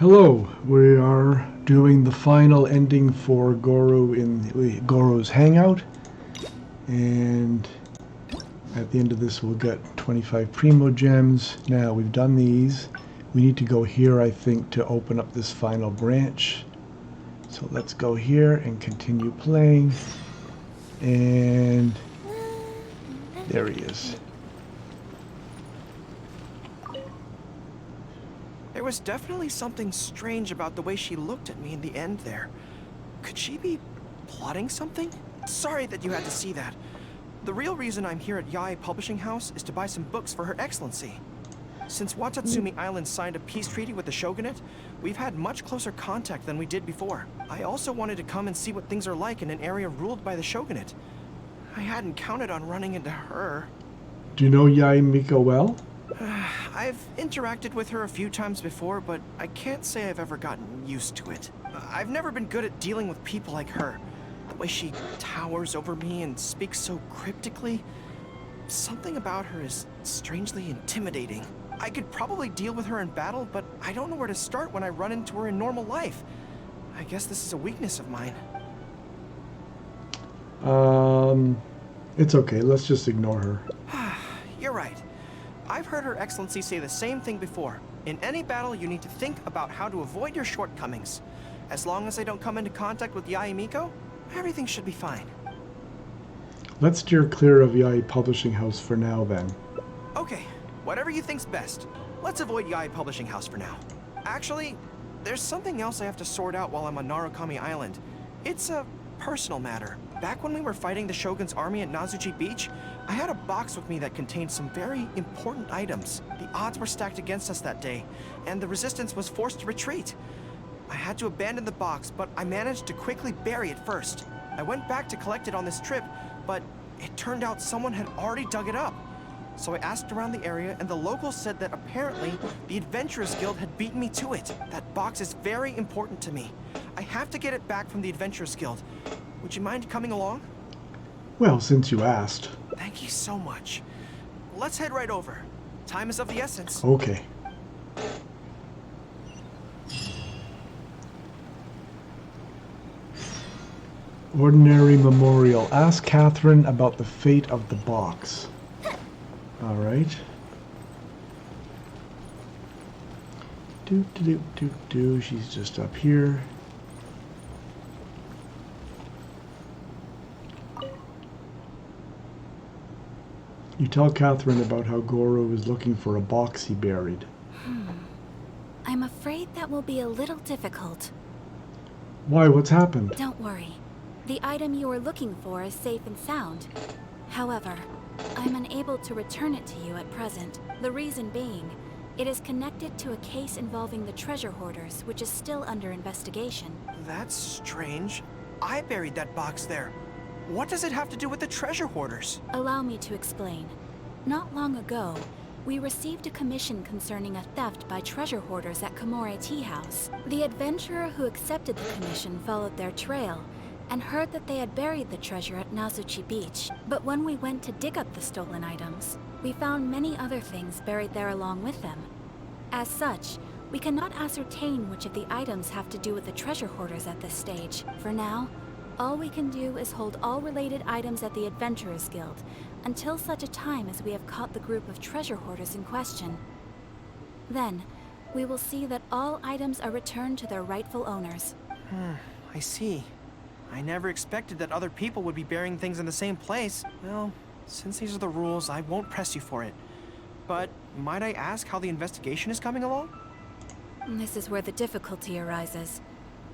Hello, we are doing the final ending for Gorou in Gorou's Hangout, and at the end of this we'll get 25 Primo Gems. Now we've done these, we need to go here I think to open up this final branch. So let's go here and continue playing, and there he is. There was definitely something strange about the way she looked at me in the end there. Could she be plotting something? Sorry that you had to see that. The real reason I'm here at Yae Publishing House is to buy some books for Her Excellency. Since Watatsumi Island signed a peace treaty with the shogunate, we've had much closer contact than we did before. I also wanted to come and see what things are like in an area ruled by the shogunate. I hadn't counted on running into her. Do you know Yae Miko well? I've interacted with her a few times before, but I can't say I've ever gotten used to it. I've never been good at dealing with people like her. The way she towers over me and speaks so cryptically. Something about her is strangely intimidating. I could probably deal with her in battle, but I don't know where to start when I run into her in normal life. I guess this is a weakness of mine. It's okay, let's just ignore her. You're right. I've heard Her Excellency say the same thing before. In any battle, you need to think about how to avoid your shortcomings. As long as I don't come into contact with Yae Miko, everything should be fine. Let's steer clear of Yae Publishing House for now then. Okay, whatever you think's best. Let's avoid Yae Publishing House for now. Actually, there's something else I have to sort out while I'm on Narukami Island. It's a personal matter. Back when we were fighting the Shogun's army at Nazuchi Beach, I had a box with me that contained some very important items. The odds were stacked against us that day, and the resistance was forced to retreat. I had to abandon the box, but I managed to quickly bury it first. I went back to collect it on this trip, but it turned out someone had already dug it up. So I asked around the area, and the locals said that apparently the Adventurers Guild had beaten me to it. That box is very important to me. I have to get it back from the Adventurers Guild. Would you mind coming along? Well, since you asked. Thank you so much. Let's head right over. Time is of the essence. Okay. Ordinary memorial. Ask Catherine about the fate of the box. Alright. She's just up here. You tell Catherine about how Gorou is looking for a box he buried. I'm afraid that will be a little difficult. Why? What's happened? Don't worry. The item you are looking for is safe and sound. However, I'm unable to return it to you at present. The reason being, it is connected to a case involving the treasure hoarders, which is still under investigation. That's strange. I buried that box there. What does it have to do with the treasure hoarders? Allow me to explain. Not long ago, we received a commission concerning a theft by treasure hoarders at Komori Tea House. The adventurer who accepted the commission followed their trail and heard that they had buried the treasure at Nazuchi Beach. But when we went to dig up the stolen items, we found many other things buried there along with them. As such, we cannot ascertain which of the items have to do with the treasure hoarders at this stage. For now, all we can do is hold all related items at the Adventurers Guild until such a time as we have caught the group of treasure hoarders in question. Then, we will see that all items are returned to their rightful owners. I see. I never expected that other people would be burying things in the same place. Well, since these are the rules, I won't press you for it. But might I ask how the investigation is coming along? This is where the difficulty arises.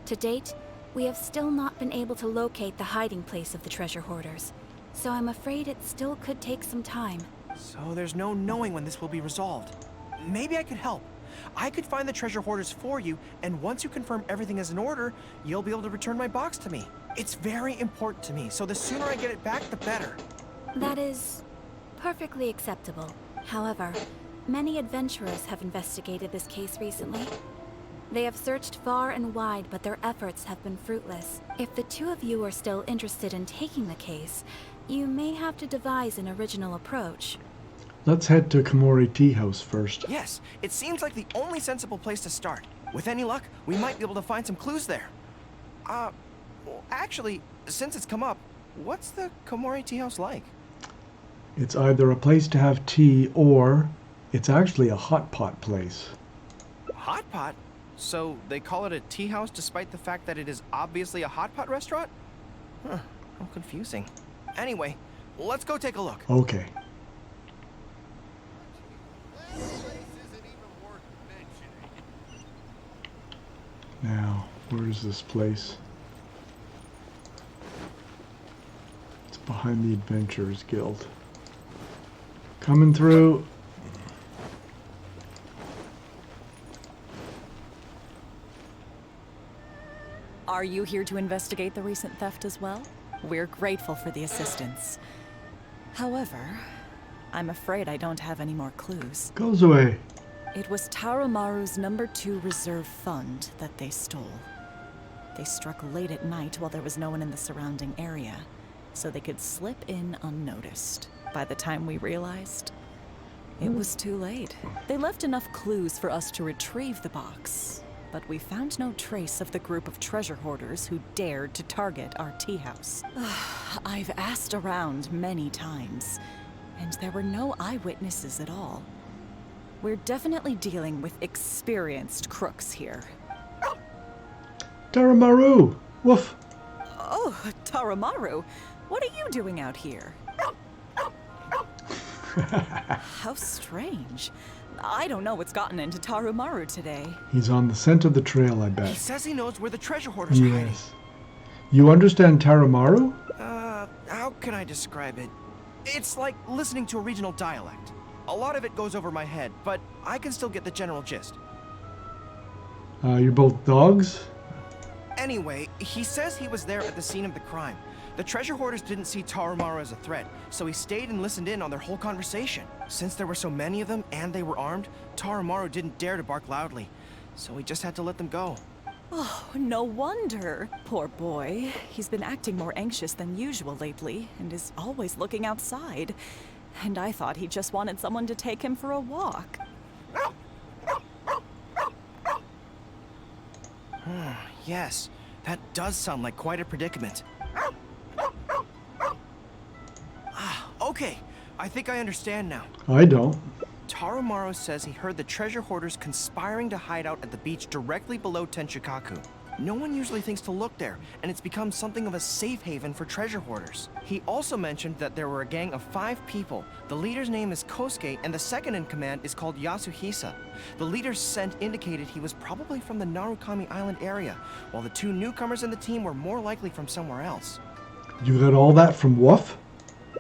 To date, we have still not been able to locate the hiding place of the treasure hoarders, so I'm afraid it still could take some time. So there's no knowing when this will be resolved. Maybe I could help. I could find the treasure hoarders for you, and once you confirm everything is in order, you'll be able to return my box to me. It's very important to me, so the sooner I get it back, the better. That is perfectly acceptable. However, many adventurers have investigated this case recently. They have searched far and wide, but their efforts have been fruitless. If the two of you are still interested in taking the case, you may have to devise an original approach. Let's head to Komori Tea House first. Yes, it seems like the only sensible place to start. With any luck, we might be able to find some clues there. Well, actually, since it's come up, what's the Komori Tea House like? It's either a place to have tea or it's actually a hot pot place. Hot pot? So they call it a tea house despite the fact that it is obviously a hot pot restaurant? Huh, how confusing. Anyway, let's go take a look. Okay. Now, where's this place? It's behind the Adventurers Guild. Coming through. Are you here to investigate the recent theft as well? We're grateful for the assistance. However, I'm afraid I don't have any more clues. Goes away. It was Tarumaru's #2 reserve fund that they stole. They struck late at night while there was no one in the surrounding area, so they could slip in unnoticed. By the time we realized, it was too late. They left enough clues for us to retrieve the box, but we found no trace of the group of treasure hoarders who dared to target our tea house. I've asked around many times, and there were no eyewitnesses at all. We're definitely dealing with experienced crooks here. Tarumaru! Woof! Oh, Tarumaru, what are you doing out here? How strange. I don't know what's gotten into Tarumaru today. He's on the scent of the trail, I He bet. says he knows where the treasure hoarders are hiding. Yes. You understand Tarumaru? How can I describe it? It's like listening to a regional dialect. A lot of it goes over my head, but I can still get the general gist. You're both dogs? Anyway, he says he was there at the scene of the crime. The treasure hoarders didn't see Tarumaru as a threat, so he stayed and listened in on their whole conversation. Since there were so many of them and they were armed, Tarumaru didn't dare to bark loudly, so he just had to let them go. Oh, no wonder. Poor boy. He's been acting more anxious than usual lately, and is always looking outside. And I thought he just wanted someone to take him for a walk. Yes, that does sound like quite a predicament. Okay, I think I understand now. I don't. Tarumaru says he heard the treasure hoarders conspiring to hide out at the beach directly below Tenshikaku. No one usually thinks to look there, and it's become something of a safe haven for treasure hoarders. He also mentioned that there were a gang of 5 people. The leader's name is Kosuke, and the second in command is called Yasuhisa. The leader's scent indicated he was probably from the Narukami Island area, while the 2 newcomers in the team were more likely from somewhere else. You got all that from Woof?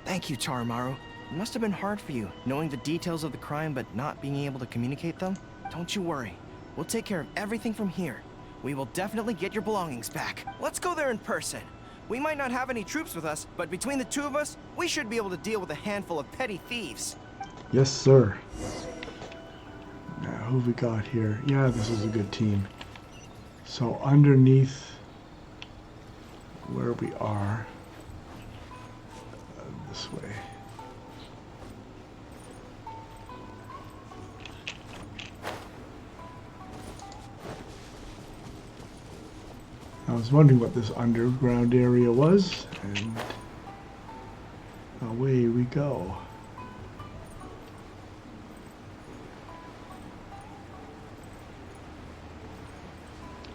Thank you, Tarumaru. It must have been hard for you, knowing the details of the crime but not being able to communicate them. Don't you worry. We'll take care of everything from here. We will definitely get your belongings back. Let's go there in person. We might not have any troops with us, but between the 2 of us, we should be able to deal with a handful of petty thieves. Yes, sir. Now, who we got here? Yeah, this is a good team. So, underneath where we are, this way. I was wondering what this underground area was, and away we go.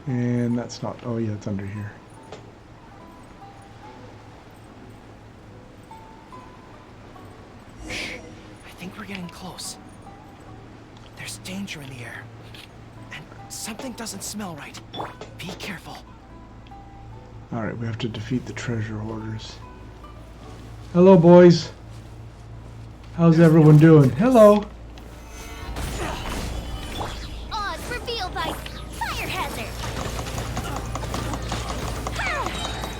And that's not, oh yeah, it's under here. Shh, I think we're getting close. There's danger in the air, and something doesn't smell right. Be careful. Alright, we have to defeat the treasure hoarders. Hello, boys. How's everyone doing? Hello. Odds revealed by fire hazard.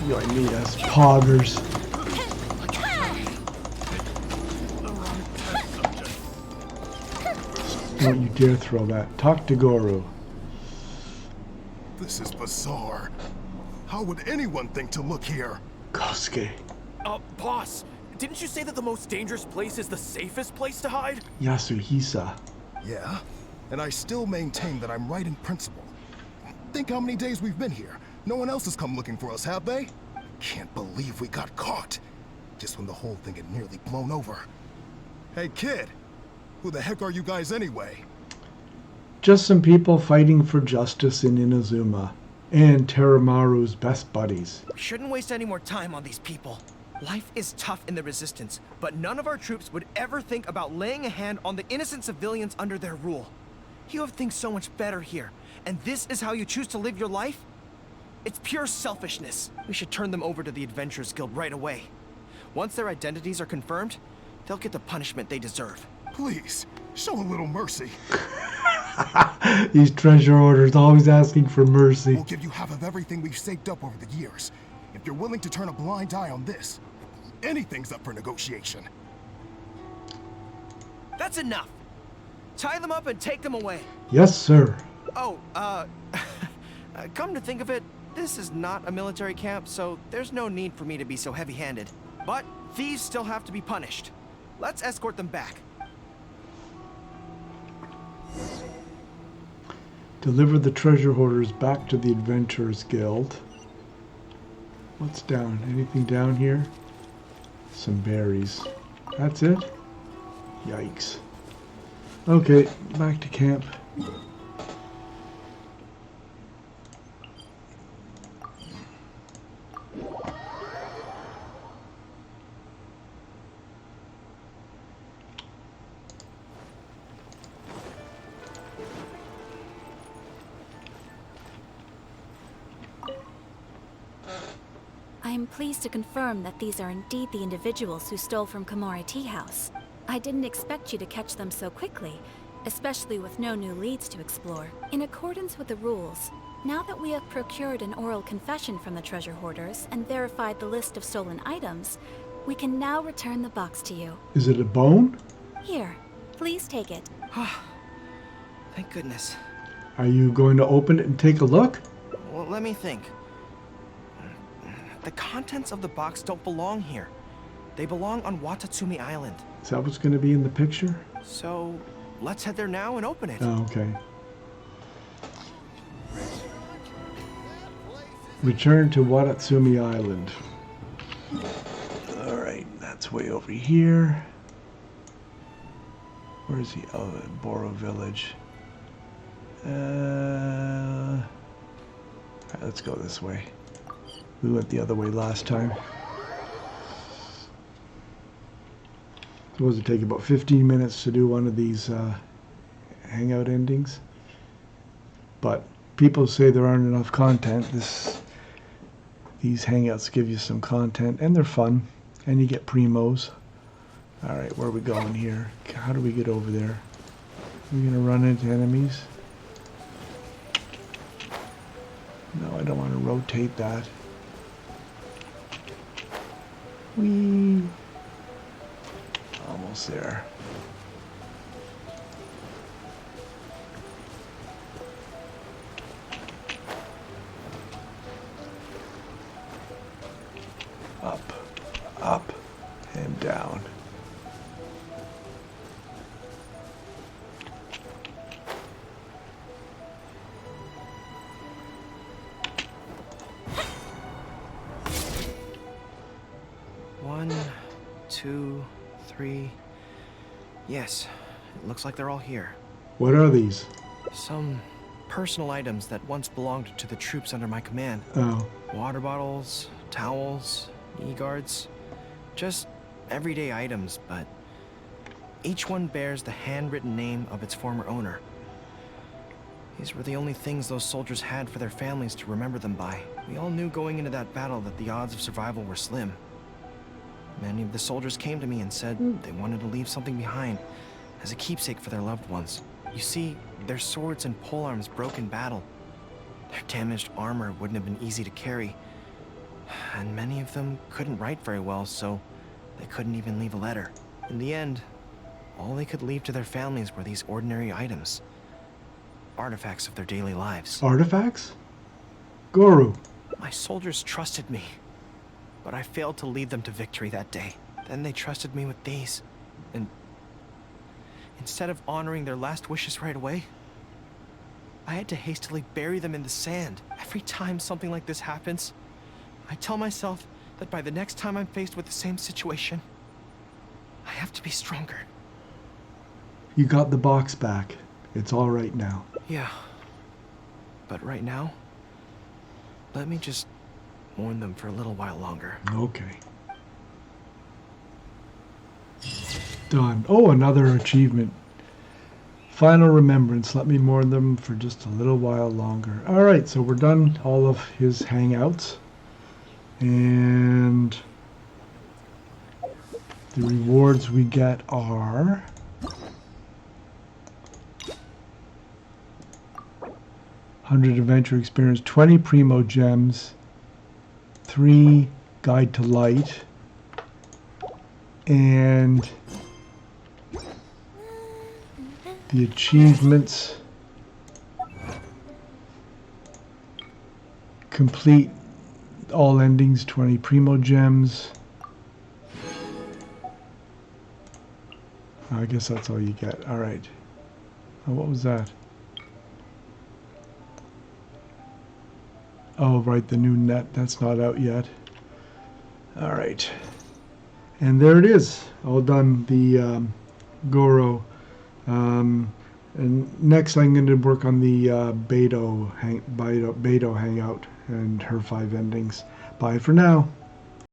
You and me as poggers. Don't you dare throw that. Talk to Gorou. This is bizarre. How would anyone think to look here? Kosuke. Boss, Didn't you say that the most dangerous place is the safest place to hide? Yasuhisa. Yeah, and I still maintain that I'm right in principle. Think how many days we've been here. No one else has come looking for us, have they? Can't believe we got caught. Just when the whole thing had nearly blown over. Hey kid, who the heck are you guys anyway? Just some people fighting for justice in Inazuma. And Teramaru's best buddies. We shouldn't waste any more time on these people. Life is tough in the Resistance, but none of our troops would ever think about laying a hand on the innocent civilians under their rule. You have things so much better here, and this is how you choose to live your life? It's pure selfishness. We should turn them over to the Adventurers Guild right away. Once their identities are confirmed, they'll get the punishment they deserve. Please, show a little mercy. These treasure hoarders always asking for mercy. We'll give you half of everything we've saved up over the years. If you're willing to turn a blind eye on this, anything's up for negotiation. That's enough. Tie them up and take them away. Yes, sir. Oh, come to think of it, this is not a military camp, so there's no need for me to be so heavy-handed. But thieves still have to be punished. Let's escort them back. Deliver the treasure hoarders back to the Adventurers Guild. What's down? Anything down here? Some berries. That's it? Yikes. Okay, back to camp. I am pleased to confirm that these are indeed the individuals who stole from Komori Tea House. I didn't expect you to catch them so quickly, especially with no new leads to explore. In accordance with the rules, now that we have procured an oral confession from the treasure hoarders and verified the list of stolen items, we can now return the box to you. Is it a bone? Here, please take it. Thank goodness. Are you going to open it and take a look? Well, let me think. The contents of the box don't belong here. They belong on Watatsumi Island. Is that what's going to be in the picture? So, let's head there now and open it. Oh, okay. Return to Watatsumi Island. Alright, that's way over here. Where is he? Oh, Boro Village. Alright, let's go this way. We went the other way last time. It's supposed to take about 15 minutes to do one of these Hangout endings. But people say there aren't enough content. These Hangouts give you some content, and they're fun. And you get primos. Alright, where are we going here? How do we get over there? Are we going to run into enemies? No, I don't want to rotate that. Whee! Almost there. Up, up, and down. One, two, three. Yes, it looks like they're all here. What are these? Some personal items that once belonged to the troops under my command. Oh, Water bottles, towels, knee guards. Just everyday items, but each one bears the handwritten name of its former owner. These were the only things those soldiers had for their families to remember them by. We all knew going into that battle that the odds of survival were slim. Many of the soldiers came to me and said they wanted to leave something behind as a keepsake for their loved ones. You see, their swords and polearms broke in battle. Their damaged armor wouldn't have been easy to carry. And many of them couldn't write very well, so they couldn't even leave a letter. In the end, all they could leave to their families were these ordinary items. Artifacts of their daily lives. artifacts? Gorou. My soldiers trusted me, but I failed to lead them to victory that day. Then they trusted me with these. And instead of honoring their last wishes right away, I had to hastily bury them in the sand. Every time something like this happens, I tell myself that by the next time I'm faced with the same situation, I have to be stronger. You got the box back. It's all right now. Yeah. But right now, let me just mourn them for a little while longer. Okay. Done. Oh, another achievement. Final Remembrance. Let me mourn them for just a little while longer. All right, so we're done all of his hangouts. And the rewards we get are 100 adventure experience, 20 primo gems, 3 guide to light, and the achievements: complete all endings, 20 primo gems. I guess that's all you get. All right. Oh, what was that? Oh, right, the new net. That's not out yet. All right. And there it is. All done. The Gorou. And next I'm going to work on the Beidou Hangout and her 5 endings. Bye for now.